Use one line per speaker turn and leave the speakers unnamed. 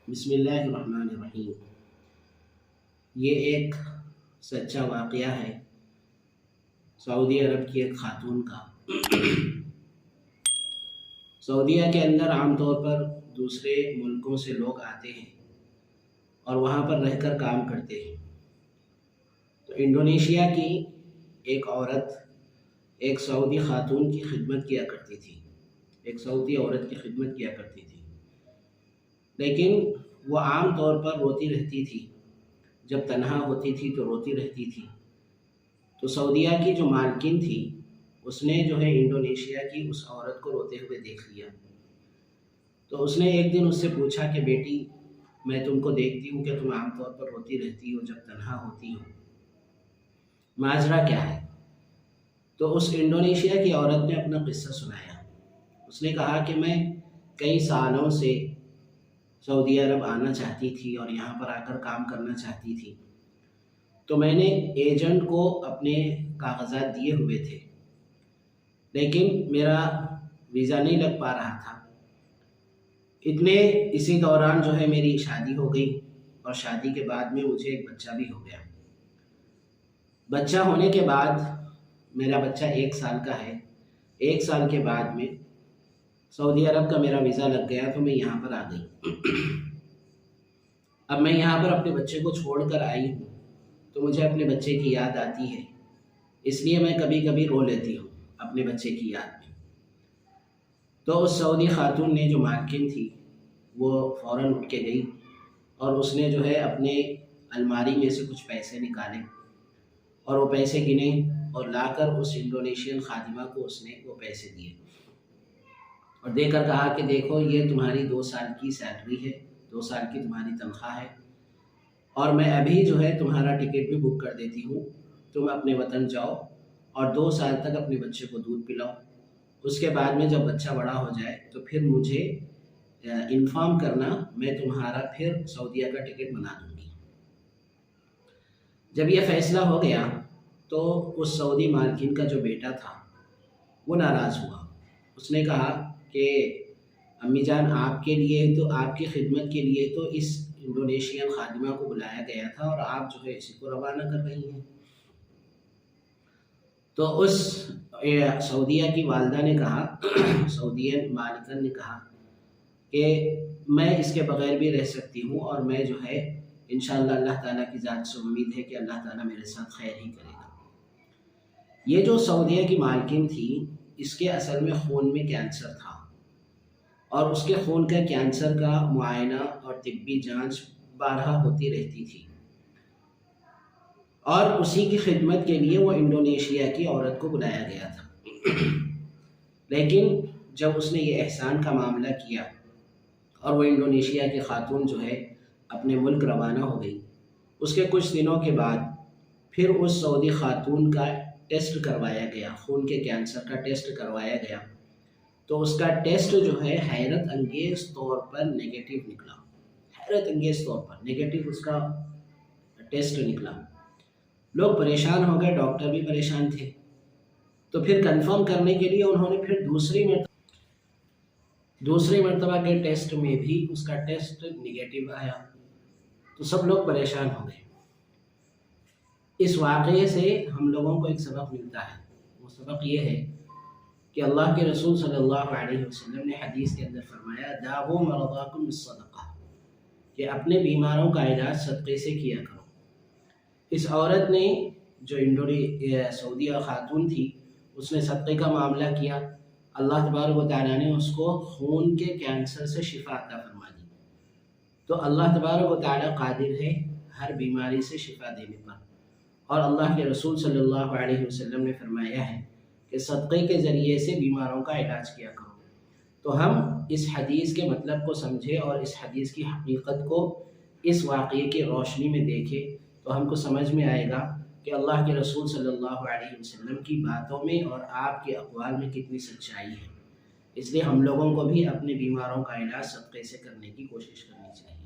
بسم اللہ الرحمن الرحیم۔ یہ ایک سچا واقعہ ہے سعودی عرب کی ایک خاتون کا۔ سعودیہ کے اندر عام طور پر دوسرے ملکوں سے لوگ آتے ہیں اور وہاں پر رہ کر کام کرتے ہیں۔ تو انڈونیشیا کی ایک عورت ایک سعودی خاتون کی خدمت کیا کرتی تھی، ایک سعودی عورت کی خدمت کیا کرتی تھی، لیکن وہ عام طور پر روتی رہتی تھی۔ جب تنہا ہوتی تھی تو روتی رہتی تھی۔ تو سعودیہ کی جو مالکن تھی اس نے انڈونیشیا کی اس عورت کو روتے ہوئے دیکھ لیا۔ تو اس نے ایک دن اس سے پوچھا کہ بیٹی، میں تم کو دیکھتی ہوں کہ تم عام طور پر روتی رہتی ہو جب تنہا ہوتی ہو، ماجرا کیا ہے؟ تو اس انڈونیشیا کی عورت نے اپنا قصہ سنایا۔ اس نے کہا کہ میں کئی سالوں سے سعودی عرب آنا چاہتی تھی اور یہاں پر آ کر کام کرنا چاہتی تھی۔ تو میں نے ایجنٹ کو اپنے کاغذات دیے ہوئے تھے، لیکن میرا ویزا نہیں لگ پا رہا تھا۔ اسی دوران میری شادی ہو گئی اور شادی کے بعد میں مجھے ایک بچہ بھی ہو گیا۔ بچہ ہونے کے بعد میرا بچہ 1 سال کا ہے۔ 1 سال کے بعد میں سعودی عرب کا میرا ویزا لگ گیا تو میں یہاں پر آ گئی۔ اب میں یہاں پر اپنے بچے کو چھوڑ کر آئی ہوں تو مجھے اپنے بچے کی یاد آتی ہے، اس لیے میں کبھی کبھی رو لیتی ہوں اپنے بچے کی یاد میں۔ تو اس سعودی خاتون نے جو مالکن تھی وہ فوراً اٹھ کے گئی اور اس نے اپنے الماری میں سے کچھ پیسے نکالے اور وہ پیسے گنے اور لا کر اس انڈونیشین خادمہ کو اس نے وہ پیسے دیے اور دے کر کہا کہ دیکھو، یہ تمہاری 2 سال کی سیلری ہے، 2 سال کی تمہاری تنخواہ ہے، اور میں ابھی تمہارا ٹکٹ بھی بک کر دیتی ہوں۔ تم اپنے وطن جاؤ اور 2 سال تک اپنے بچے کو دودھ پلاؤ۔ اس کے بعد میں جب بچہ بڑا ہو جائے تو پھر مجھے انفارم کرنا، میں تمہارا پھر سعودیہ کا ٹکٹ بنا دوں گی۔ جب یہ فیصلہ ہو گیا تو اس سعودی مالکن کا جو بیٹا تھا وہ ناراض ہوا۔ اس نے کہا کہ امی جان، آپ کے لیے تو، آپ کی خدمت کے لیے تو اس انڈونیشین خادمہ کو بلایا گیا تھا اور آپ اسی کو روانہ کر رہی ہیں۔ تو اس سعودیہ کی والدہ نے کہا، سعودی مالکن نے کہا کہ میں اس کے بغیر بھی رہ سکتی ہوں اور میں انشاءاللہ اللہ تعالیٰ کی ذات سے امید ہے کہ اللہ تعالیٰ میرے ساتھ خیر ہی کرے گا۔ یہ جو سعودیہ کی مالکن تھی، اس کے اصل میں خون میں کینسر تھا اور اس کے خون کا کینسر کا معائنہ اور طبی جانچ بارہا ہوتی رہتی تھی، اور اسی کی خدمت کے لیے وہ انڈونیشیا کی عورت کو بلایا گیا تھا۔ لیکن جب اس نے یہ احسان کا معاملہ کیا اور وہ انڈونیشیا کی خاتون اپنے ملک روانہ ہو گئی، اس کے کچھ دنوں کے بعد پھر اس سعودی خاتون کا ٹیسٹ کروایا گیا، خون کے کینسر کا ٹیسٹ کروایا گیا۔ تو اس کا ٹیسٹ حیرت انگیز طور پر نیگیٹو نکلا، حیرت انگیز طور پر نیگیٹو اس کا ٹیسٹ نکلا۔ لوگ پریشان ہو گئے، ڈاکٹر بھی پریشان تھے۔ تو پھر کنفرم کرنے کے لیے انہوں نے پھر دوسری مرتبہ کے ٹیسٹ میں بھی اس کا ٹیسٹ نیگیٹو آیا۔ تو سب لوگ پریشان ہو گئے۔ اس واقعے سے ہم لوگوں کو ایک سبق ملتا ہے، وہ سبق یہ ہے کہ اللہ کے رسول صلی اللہ علیہ وسلم نے حدیث کے اندر فرمایا، داؤوا مرضاکم بالصدقہ، کہ اپنے بیماروں کا علاج صدقے سے کیا کرو۔ اس عورت نے جو سعودیہ خاتون تھی، اس نے صدقے کا معاملہ کیا، اللہ تبارک و تعالیٰ نے اس کو خون کے کینسر سے شفا عطا فرما دی۔ تو اللہ تبارک و تعالیٰ قادر ہے ہر بیماری سے شفا دینے پر، اور اللہ کے رسول صلی اللہ علیہ وسلم نے فرمایا ہے کہ صدقے کے ذریعے سے بیماروں کا علاج کیا کرو۔ تو ہم اس حدیث کے مطلب کو سمجھیں اور اس حدیث کی حقیقت کو اس واقعے کی روشنی میں دیکھیں تو ہم کو سمجھ میں آئے گا کہ اللہ کے رسول صلی اللہ علیہ وسلم کی باتوں میں اور آپ کے اقوال میں کتنی سچائی ہے۔ اس لیے ہم لوگوں کو بھی اپنے بیماروں کا علاج صدقے سے کرنے کی کوشش کرنی چاہیے۔